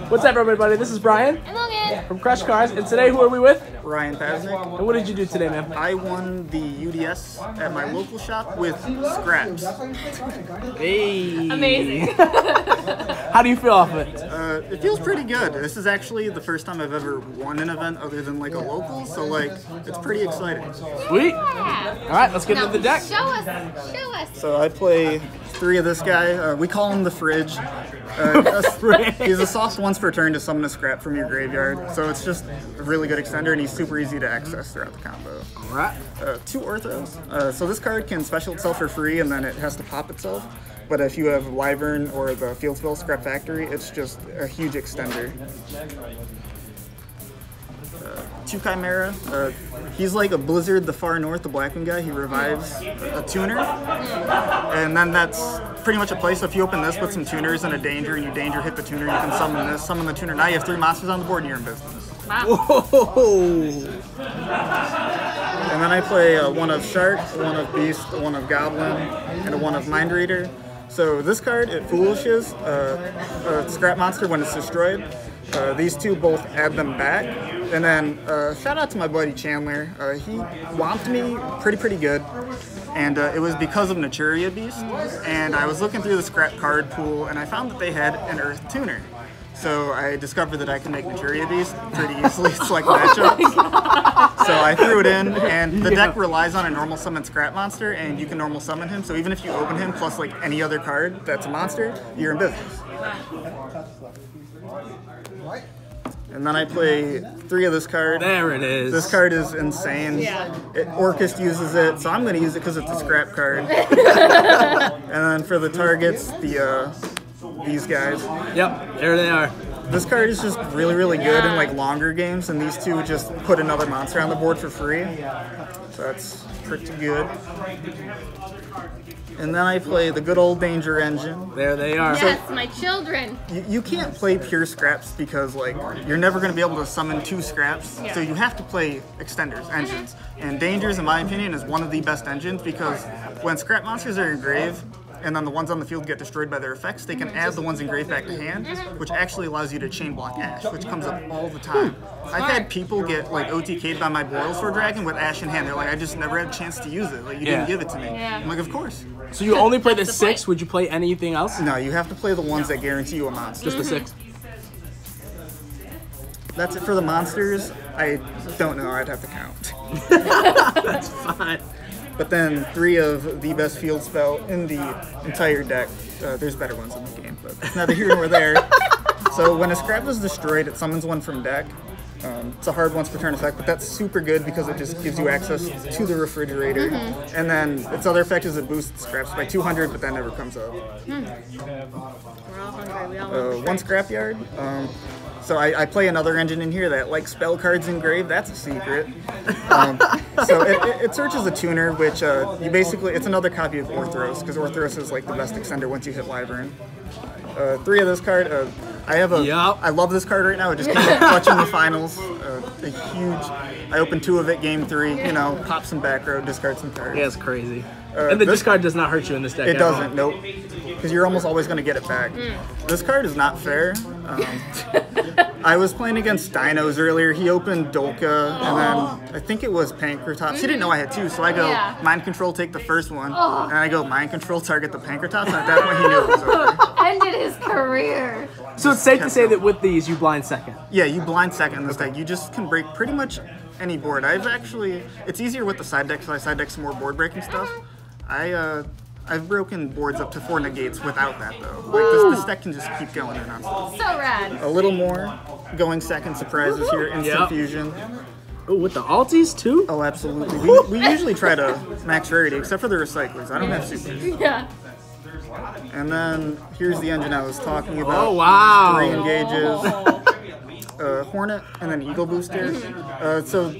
What's up, everybody? This is Brian And Logan from Crush Cars, and today who are we with? Ryan Pasnik. And what did you do today, man? I won the UDS at my local shop with scraps. Hey! Amazing. How do you feel off of it? It feels pretty good. This is actually the first time I've ever won an event other than like a local, so like it's pretty exciting. Sweet. Yeah. All right, let's get into the deck. Show us. Show us. So I play 3 of this guy. We call him the Fridge. He's a soft once per turn to summon a scrap from your graveyard, so it's just a really good extender, and he's super easy to access throughout the combo. All right. 2 Orthros. So this card can special itself for free, and then it has to pop itself. But if you have Wyvern or the Field Spell Scrap Factory, it's just a huge extender. 2 Chimera. He's like a Blizzard, the Far North, the Blackwing guy. He revives a tuner. And then that's pretty much a play. So if you open this with some tuners and a danger, and you danger hit the tuner, you can summon this, summon the tuner. Now you have 3 monsters on the board and you're in business. Wow. Whoa! And then I play 1 of Shark, 1 of Beast, 1 of Goblin, and a 1 of Mind Reader. So this card, it foolishes a scrap monster when it's destroyed. These 2 both add them back. And then shout out to my buddy Chandler. He whomped me pretty good. And it was because of Naturia Beast. And I was looking through the scrap card pool and I found that they had an Earth Tuner. So I discovered that I can make Naturia Beast pretty easily. It's like matchups. So I threw it in, and the deck relies on a normal summon scrap monster, and you can normal summon him. So even if you open him plus like any other card that's a monster, you're in business. And then I play 3 of this card. There it is. This card is insane. Yeah. Orcust uses it, so I'm going to use it because it's a scrap card. And then for the targets, these guys. Yep, there they are. This card is just really good in like longer games, and these 2 just put another monster on the board for free. So that's pretty good. And then I play the good old Danger Engine. There they are. Yes, my children. You can't play pure scraps because like you're never going to be able to summon 2 scraps, so you have to play extenders, engines. And Dangers, in my opinion, is one of the best engines because when scrap monsters are engraved, and then the ones on the field get destroyed by their effects, they can add the ones engraved back to hand, which actually allows you to chain block Ash, which comes up all the time. I've had people get like OTK'd by my Boilsword Dragon with Ash in hand. They're like, I just never had a chance to use it. Like, you didn't give it to me. Yeah. I'm like, of course. So you only play the 6? Would you play anything else? No, you have to play the ones that guarantee you a monster. Just the 6? That's it for the monsters. I don't know. I'd have to count. That's fine. But then 3 of the best field spell in the entire deck. There's better ones in the game, but it's neither here nor there. So when a scrap is destroyed, it summons 1 from deck. It's a hard once per turn effect, but that's super good because it just gives you access to the refrigerator. And then its other effect is it boosts scraps by 200, but that never comes up. We're all hungry. We all want 1 scrapyard. So I play another engine in here that likes spell cards engraved. That's a secret. So it searches a tuner, which you basically, it's another copy of Orthros, because Orthros is like the best extender once you hit Wyvern. 3 of this card. I love this card right now. It just came up clutch in the finals. A huge. I opened 2 of it, game 3. You know, pop some back row, discard some cards. Yeah, it's crazy. And the discard does not hurt you in this deck. It doesn't. Nope. Because you're almost always going to get it back. This card is not fair. I was playing against Dinos earlier. He opened Dolka, and then I think it was Pankratops. He didn't know I had 2, so I go, Mind Control, take the first one. And I go, Mind Control, target the Pankratops, and at that point he knew it was over. Ended his career. So it's safe to say that with these, you blind second. Yeah, you blind second in this deck. You just can break pretty much any board. It's easier with the side deck, so I side deck some more board breaking stuff. I've broken boards up to 4 negates without that though. Like this deck can just keep going and on. So rad. A little more going second surprises here, instant fusion. Oh, with the alties too? Oh, absolutely. We usually try to max rarity, except for the recyclers. I don't have supers. Yeah. And then here's the engine I was talking about. Oh wow! 3 engages, Hornet, and then Eagle Booster. So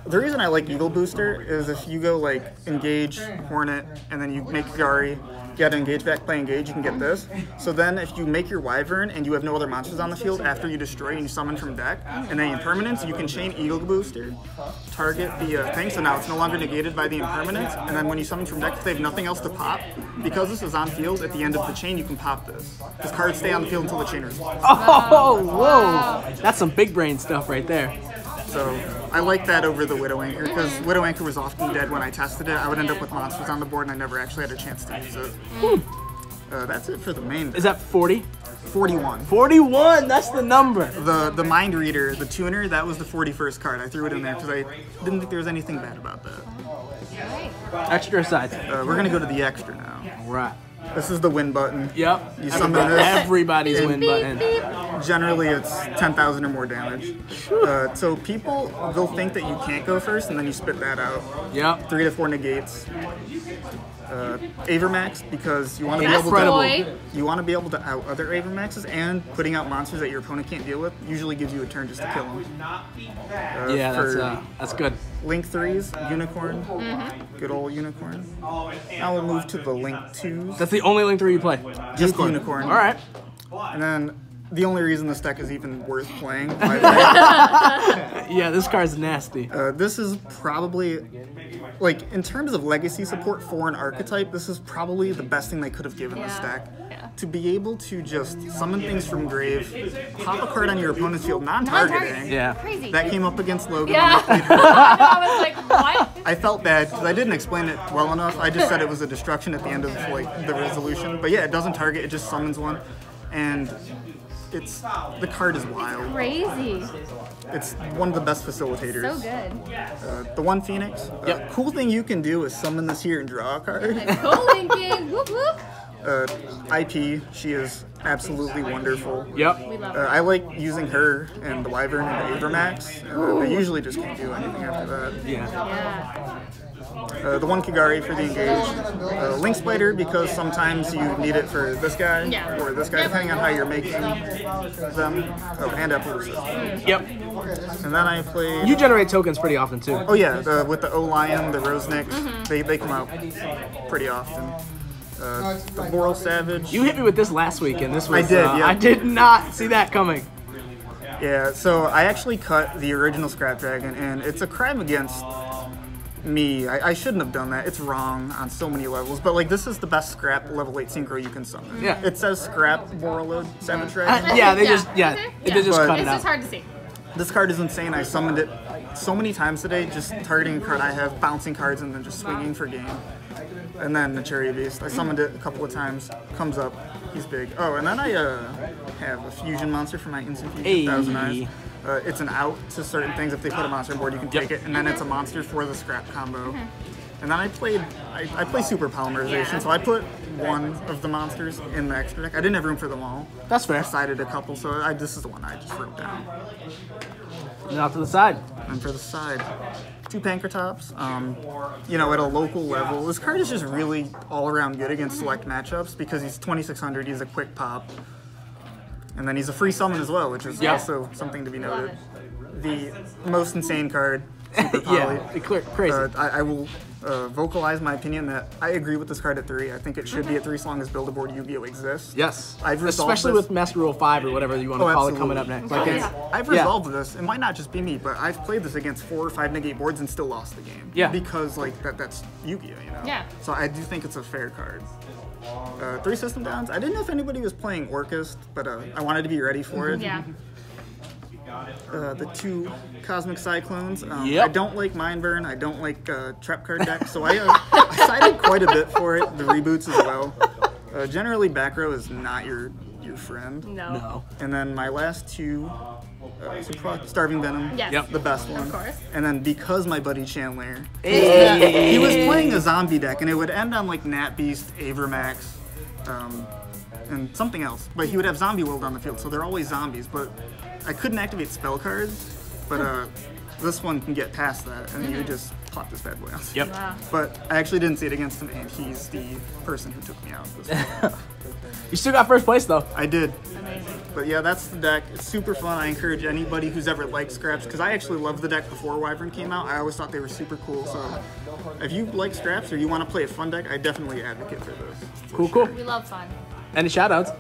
the reason I like Eagle Booster is if you go like engage Hornet and then you make Gari, get engage back, play engage, you can get this. So then if you make your Wyvern and you have no other monsters on the field after you destroy and you summon from deck, and then impermanence, you can chain Eagle Booster, target the thing, so now it's no longer negated by the impermanence, and then when you summon from deck, if they have nothing else to pop, because this is on field, at the end of the chain you can pop this. Because cards stay on the field until the chain resolves. Oh, whoa! That's some big brain stuff right there. So I like that over the Widow Anchor, because Widow Anchor was often dead when I tested it. I would end up with monsters on the board and I never actually had a chance to use it. That's it for the main. Is that 40? 41. 41, that's the number. The Mind Reader, the tuner, that was the 41st card. I threw it in there because I didn't think there was anything bad about that. Extra sides. We're going to go to the extra now. Right. This is the win button. Yep. You summon this. Everybody's win button. Generally, it's 10,000 or more damage. So people, they'll think that you can't go first, and then you spit that out. Yep. 3 to 4 negates. Avermax, because you want to be able to out other Avermaxes, and putting out monsters that your opponent can't deal with usually gives you a turn just to kill them. Yeah, that's good. Link 3s, Unicorn, good old Unicorn. Now we'll move to the Link 2s. That's the only Link 3 you play? Just Unicorn. All right. And then the only reason this deck is even worth playing. Yeah, this card's nasty. This is probably, like, in terms of legacy support for an archetype, this is probably the best thing they could have given this deck. To be able to just summon things from grave, pop a card on your opponent's field, non-targeting. Yeah. Crazy. That came up against Logan. Yeah. I was like, what? I felt bad because I didn't explain it well enough. I just said it was a destruction at the end of like the resolution. But yeah, it doesn't target, it just summons one. And the card is wild. Crazy. It's one of the best facilitators. So good. The one Phoenix. Cool thing you can do is summon this here and draw a card. Cool linking. Whoop whoop. IP, she is absolutely wonderful. Yep. We love her. I like using her and the Wyvern and the Avermax. They usually just can't do anything after that. Yeah. The one Kigari for the engage. Link Spider, because sometimes you need it for this guy or this guy, depending on how you're making them. Oh, and Appaloosa. Yep. And then I played... You generate tokens pretty often, too. Oh yeah, with the O-Lion, the Rosenicks, they come out pretty often. The Boral Savage. You hit me with this last week, and this was... I did, yeah. I did not see that coming. Yeah, so I actually cut the original Scrap Dragon, and it's a crime against me. I shouldn't have done that. It's wrong on so many levels, but like this is the best Scrap level 8 synchro you can summon. Yeah. It says Scrap Borreload Savage Dragon. Yeah, they just cut It's it out. just hard to see. This card is insane. I summoned it so many times today, just targeting a card I have, bouncing cards, and then just swinging for game. And then the Cherry Beast. I summoned it a couple of times. Comes up. He's big. Oh, and then I have a fusion monster for my instant fusion, 1,000 Eyes. It's an out to certain things. If they put a monster on board, you can take it. And then it's a monster for the scrap combo. And then I play Super Polymerization, so I put one of the monsters in the extra deck. I didn't have room for them all. That's fair. I sided a couple, so this is the one I just wrote down. And off to the side. And for the side, 2 Pankratops. You know, at a local level, this card is just really all-around good against select matchups because he's 2,600, he's a quick pop. And then he's a free summon as well, which is also something to be noted. The most insane card, Super Poly. Crazy. I will vocalize my opinion that I agree with this card at 3. I think it should be at 3 as long as Build-A-Board Yu-Gi-Oh! Exists. Yes. Especially with Master Rule 5 or whatever you want to call it coming up next. Like I've resolved this. It might not just be me, but I've played this against 4 or 5 negate boards and still lost the game. Yeah. Because like that's Yu-Gi-Oh! You know. Yeah. So I do think it's a fair card. 3 system downs. I didn't know if anybody was playing Orcust, but I wanted to be ready for it. Yeah. The 2 Cosmic Cyclones. I don't like Mindburn. I don't like Trap card deck, so I sided quite a bit for it. The reboots as well. Generally, back row is not your friend. No. And then my last 2, Starving Venom. Yes. The best one. Of course. And then because my buddy Chandler, Hey. he was playing a zombie deck, and it would end on like Nat Beast, Avermax, and something else. But he would have Zombie World on the field, so they're always zombies. But I couldn't activate spell cards, but this one can get past that, and you just plop this bad boy out. Yep. Wow. But I actually didn't see it against him, and he's the person who took me out. This You still got first place though. I did. Amazing. But yeah, that's the deck. It's super fun. I encourage anybody who's ever liked Scraps, because I actually loved the deck before Wyvern came out. I always thought they were super cool. So if you like Scraps or you want to play a fun deck, I definitely advocate for this. Cool, cool. We love fun. Any shout outs?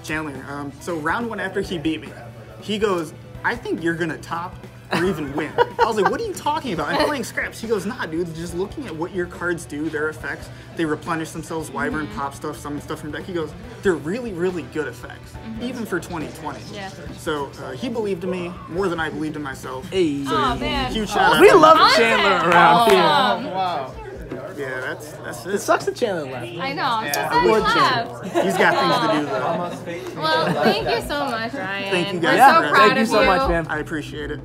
Chandler. So round one after he beat me, he goes, I think you're gonna top or even win. I was like, what are you talking about? I'm playing scraps. He goes, nah, dude, just looking at what your cards do, their effects, they replenish themselves, wyvern, pop stuff, summon stuff from deck. He goes, they're really, really good effects, even for 2020. Yeah. So he believed in me more than I believed in myself. Hey. Oh man. Huge shout out. We love Content. Chandler around here. Wow. Yeah, that's It it. sucks that Chandler left. I know. I'm so sad he would left. He's got things to do though. Well, thank you so much, Ryan. Thank you We're guys. so Yeah, proud Thank of you so much, man. I appreciate it.